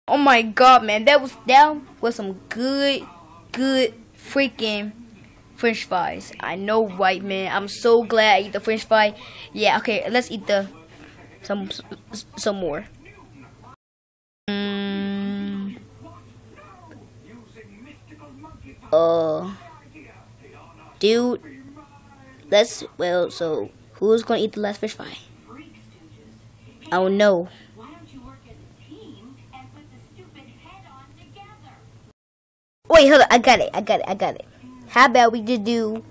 Oh my god, man, that was some good freaking French fries. I know, right, man? I'm so glad I eat the French fry. Yeah, okay, let's eat some more. Dude, so who's gonna eat the last French fry? Oh no. Wait, hold on, I got it. How about we just do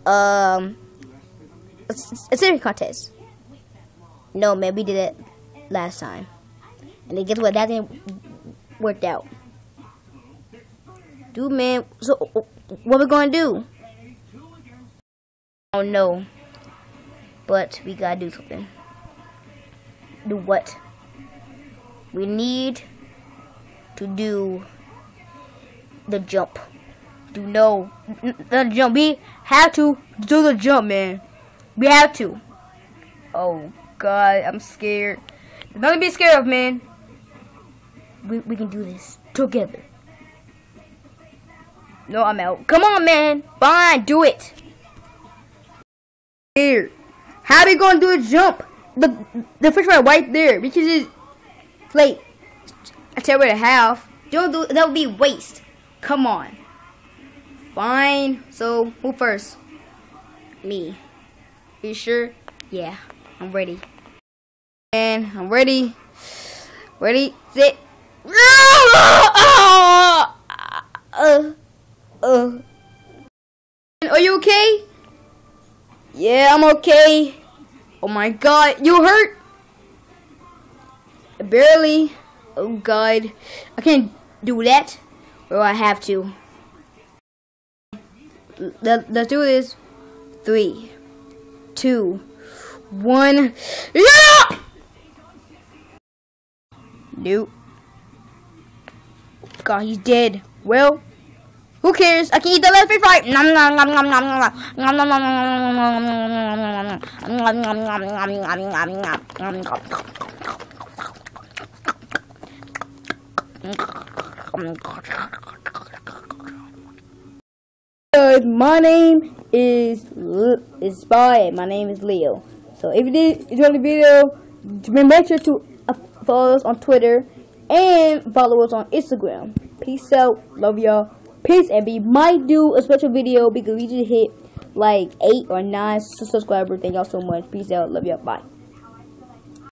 a series contest? No, man, we did it last time, and then guess what? That didn't work out. Dude, man, so what we gonna do? Oh no, but we gotta do something. Do what? We need to do the jump. The jump. We have to do the jump, man. We have to. Oh god, I'm scared. There's nothing to be scared of, man. We can do this together. No, I'm out. Come on, man. Fine, do it. Here. How are we gonna do a jump? The fish right there. We can just play. I tell you what, half. Don't do that would be waste. Come on. Fine. So who first? Me. You sure? Yeah. I'm ready. And I'm ready. Ready, sit. Are you okay? Yeah, I'm okay. Oh my god, you hurt? Barely. Oh god. I can't do that. Or I have to. Let's do this. 3, 2, 1. Yeah! Nope. God, he's dead. Well, who cares? I can eat the last fish fry. Nom nom nom nom nom nom nom nom My name is Spy, and my name is Leo. So if you enjoyed the video, make sure to follow us on Twitter and follow us on Instagram. Peace out, love y'all. Peace, and we might do a special video because we just hit like 8 or 9 subscribers. Thank y'all so much. Peace out, love y'all, bye.